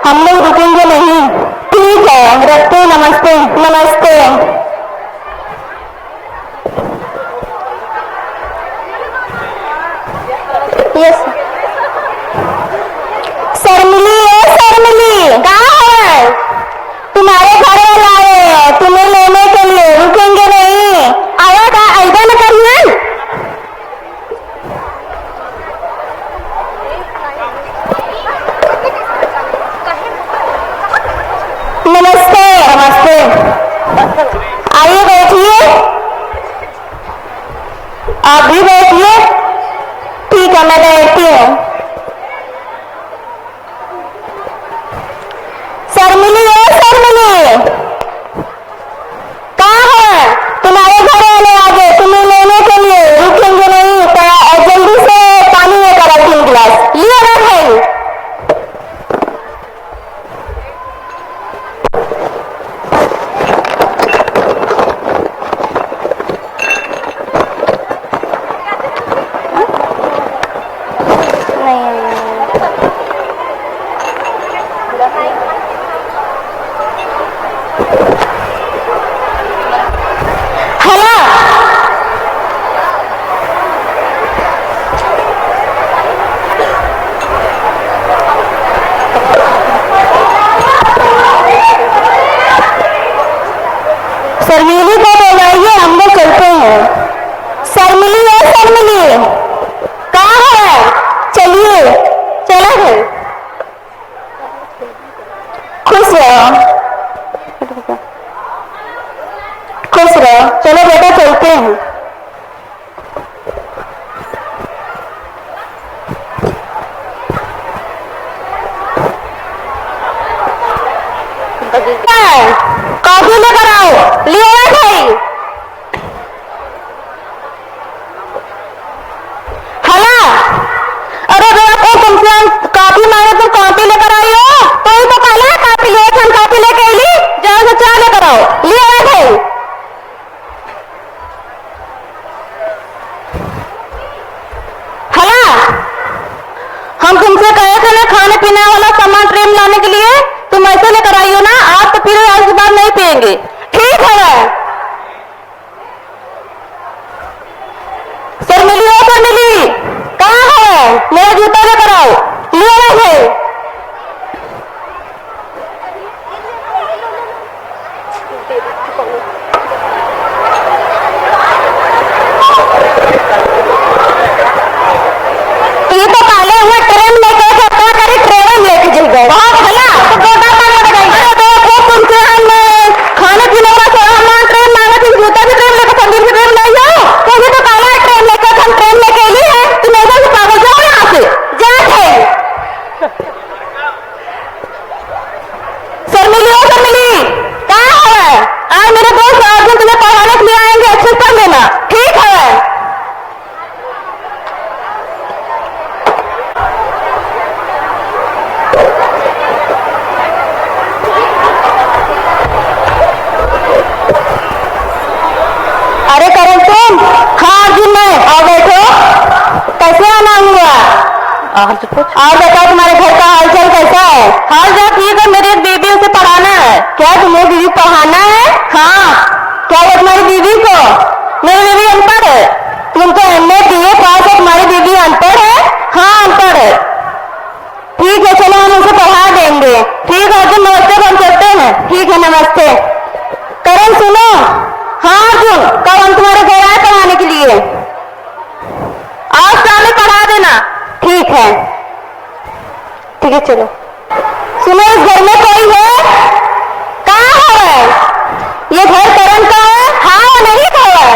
हम लोग रुकेंगे नहीं। ठीक है, रखते। नमस्ते। नमस्ते। यस। शर्मिली है, शर्मिली कहाँ है? तुम्हारे घर वाला आए तुम्हें लेने के लिए, रुकेंगे नहीं। आया था ऐसा न करिए। नमस्ते। नमस्ते। आइए बैठिए। आप भी बैठिए। ठीक है, मैं बैठती हूँ। शर्मिली है, शर्मिली कहाँ है? तुम्हारे घर वाले आ गए तुम्हें लेने के लिए, रुकेंगे नहीं। जल्दी से पानी लेकर आओ 3 गिलास। लिया ना भाई? शर्मिली को बुलाइए, हम लोग चलते हैं। शर्मिली है, शर्मिली कहाँ है? चलिए। चला है। खुश रहो, खुश रहो। चलो बेटा चलते हैं। कॉफी लेकर आओ। लिया भाई? हला अरे बेटा तुमसे कॉफी मांगे तुम कॉफी लेकर आई हो? तो ही तो पहले कॉफी ले, हम कॉफी लेके आई। जाओ से चाय लेकर आओ। लिया भाई? हला हम तुमसे कहे थे ना खाने पीने वाला सामान ट्रेन लाने के लिए, तुम ऐसे लेकर आई हो ना। आज तो फिर आज के बाद नहीं पियेंगे। ठीक है। शर्मिली हो, शर्मिली कहाँ है? मेरा जूता लेकर आओ। लिया भाई? ये तो काले हुए ट्रेन लेके क्या करे? ट्रेन लेके चल गए वहां भला तो तुमसे हम खाने पीने का सामान ट्रेन मांगा थी, जूता भी ट्रेन लेकर संदीप की ट्रेन ले जाओ। तो ये तो काला ट्रेन लेकर हम ट्रेन लेके ली है। तुम ऐसा से पागल जाओ यहाँ से जाते। शर्मिली हो, शर्मिली कहाँ है? आज मेरे दोस्त अर्जुन तुम्हें पढ़ाने के लिए आएंगे, अच्छे से पढ़ लेना। ठीक है। अरे करण तुम? हाँ अर्जुन मैं। आओ बैठो। कैसे आना हुआ? और बताओ तुम्हारे घर का हालचाल कैसा है? हालचाल ठीक है, मेरी एक बीबी उसे पढ़ाना है। क्या तुम्हें बीबी पढ़ाना है? हाँ। क्या है तुम्हारी बीबी को? मेरी बीबी अनपढ़ है। तुम तो MA BA पास है, तुम्हारी बीबी अनपढ़ है? हाँ अनपढ़ है। ठीक है चलो हम उसे पढ़ा देंगे। ठीक है अर्जुन नमस्ते, हम चलते हैं। ठीक है नमस्ते। करण सुनो। हाँ अर्जुन कब हम तुम्हारे घर आए पढ़ाने के लिए? आज शाम में पढ़ा देना। ठीक है। ठीक है चलो। सुनो इस घर में कोई है? कहाँ है? ये घर करण का है? हाँ वो नहीं का है।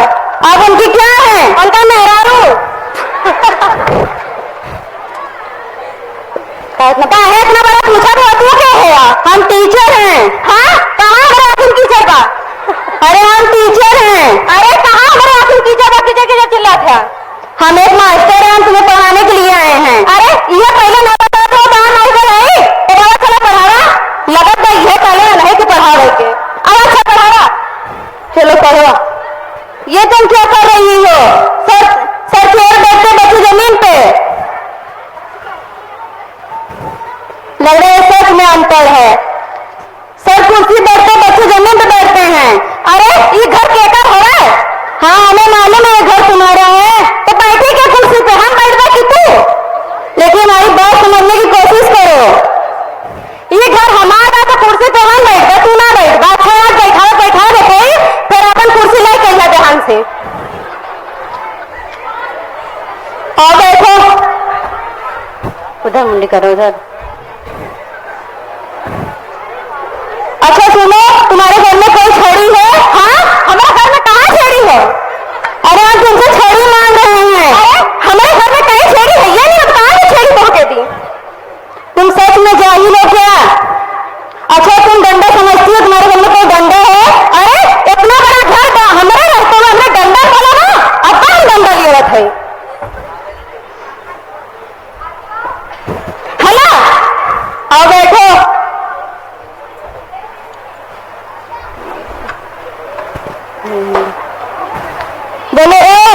अब उनकी क्या है? उनका मेहरारू। इतना बड़ा पूछा तो तू क्या हुआ? हम टीचर हैं। हाँ कहाँ हमारा तुम टीचर का? अरे हम टीचर हैं। अरे कहाँ हमारा तुम टीचर का? टीचर चिल्ला था। हम एक मास्टर हैं, हम तुम्हें पढ़ाने के लिए आए हैं। अरे ये पहले ना बता तो बाहर नहीं गए तो बड़ा चला पढ़ावा लगत है। ये पहले नहीं कि पढ़ा रहे के। अब अच्छा पढ़ावा। चलो पढ़ो। ये तुम क्या कर रही हो? सर सर चेयर बैठते बैठे जमीन पे। लग रहा है सच में अनपढ़ है। सर कुर्सी बैठते बच्चे जमीन पे बैठते हैं। अरे ये घर केकर है? हाँ हमें मालूम है ये घर तुम्हारा है, तो बैठे क्या कुर्सी पे? हम बैठ गए कि तू? लेकिन हमारी बात समझने की कोशिश करो, ये घर हमारा, तो कुर्सी पे हम बैठ गए, तू ना बैठ। बात है आज बैठा दे कोई, फिर अपन कुर्सी लाई कहिया ध्यान से। और बैठो, उधर मुंडी करो उधर। अच्छा सुनो, तुम्हारे घर में कोई छड़ी है? हाँ हमारे घर में कहाँ छड़ी है? अरे हम तुमसे छड़ी मांग रहे हैं। अरे हमारे घर में कहीं छड़ी है? ये नहीं कहाँ से छड़ी पहुंचे दी? तुम सच में जाहिल हो क्या? अच्छा तुम डंडा समझती हो? तुम्हारे घर में कोई डंडा है? अरे इतना बड़ा घर था हमारे रास्ते में, हमने डंडा बोला ना, अब हम डंडा लिए रखे है ना। आओ बैठो। बोले ए,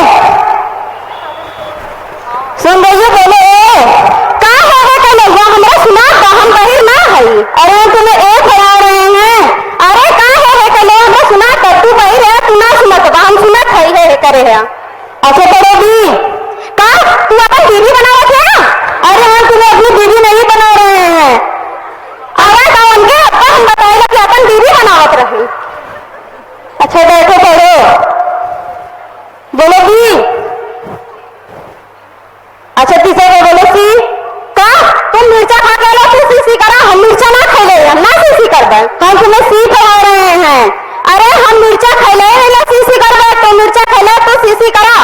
सुन रही हो? बोले ए, कहाँ है कल हमारा सुना था, हम बहिर ना है। अरे तुम्हें ए खड़ा रहे हैं। अरे कहाँ है कल हमें सुना था, तू बहिर है, तू ना सुना था, हम सुना है करे है। अच्छा करोगी कहा तू अपन बीवी बनावा क्या? अरे हम तुम्हें अपनी बीवी नहीं बना रहे हैं। अरे तो उनके अब्बा हम बताएगा कि अपन बीवी बनावत रहे। अच्छा बैठो पढ़ो। बोलो बी। अच्छा तीसरा को बोलो सी। का तुम मिर्चा खा के लो, तू सी सी करा, हम मिर्चा ना खा ले, हम ना सी सी कर दे, हम तुम्हें सी पढ़ा रहे हैं। अरे हम मिर्चा खा ले ना सी सी कर दे, तो मिर्चा खा ले तो सी सी करा।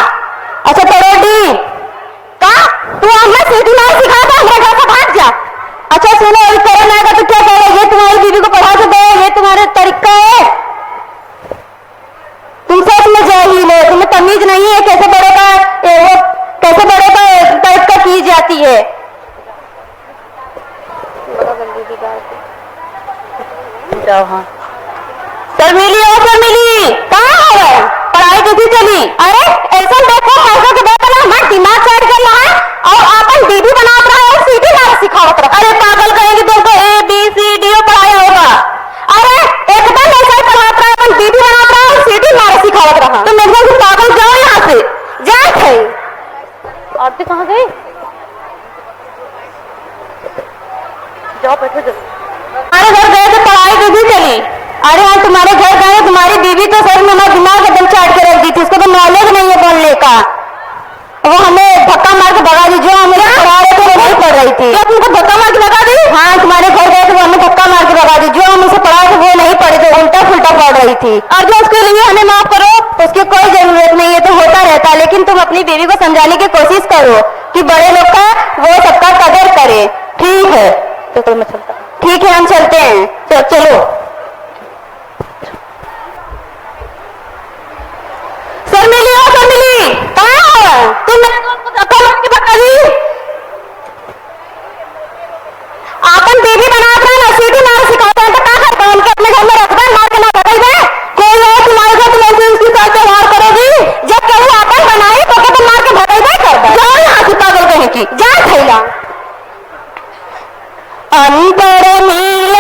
अच्छा पढ़ो डी। का तू हमें सीधी ना सिखाता, हमारे घर से भाग जा। अच्छा सुनो, इस तरह ना तो क्या करो, ये तुम्हारी बीवी को पढ़ा के दो, ये तुम्हारा तरीका है? तुम सच में जाहिल हो, तुम्हें तमीज नहीं है कैसे बड़े का कैसे बड़े का टाइप का की जाती है। सर मिली कहाँ है? पढ़ाई कैसी चली? अरे ऐसा देखो पैसा के बेटा हमारा दिमाग चाट कर रहा है और आपन बीबी बना रहा है और सीधी मार सिखावत रहा। अरे पागल कहेंगे तुमको ए बी सी डी पढ़ाया होगा। अरे एकदम ऐसा ही पढ़ाता है, अपन बीबी बना रहा है और सीधी मार सिखावत रहा। तुम एकदम से पागल, जाओ यहाँ से, जाए थे। और भी कहाँ गई? जाओ बैठो जल्दी। हमारे घर गए तो पढ़ाई कैसी चली? अरे हाँ तुम्हारे घर गए, तुम्हारी बीवी तो सर में हमारा दिमाग एकदम चाट के रख दी थी, उसको तो नॉलेज नहीं है बोलने का, वो हमें धक्का मार के भगा दी। जो हमें पढ़ा रहे थे वो नहीं पढ़ रही थी। क्या तुमको धक्का मार के भगा दी? हाँ तुम्हारे घर गए थे वो हमें धक्का मार के भगा दी। जो हम उसे पढ़ा थे वो नहीं पढ़े थे, उल्टा फुल्टा पढ़ रही थी। और जो उसके लिए हमें माफ करो, उसकी कोई जरूरत नहीं है, तो होता रहता है। लेकिन तुम अपनी बीवी को समझाने की कोशिश करो कि बड़े लोग का वो सबका कदर करे। ठीक है तो मैं चलता। ठीक है हम चलते हैं, चलो। सर मिली कहाँ है? तुम मेरे दोस्त को धक्का मार के भगा दी। आपन बीवी बनाता है ना, सीधी मार सिखाता है, तो क्या करता है? उनके अपने घर में रखता है, मार के ना भगाई दे। कोई और तुम्हारे घर तुम ऐसे उसके साथ व्यवहार करोगी? जब कहीं आपन बनाई तो तुम मार के भगाई दे कर दे। जाओ यहाँ से पागल कहीं की, जा थैला। अंतर नील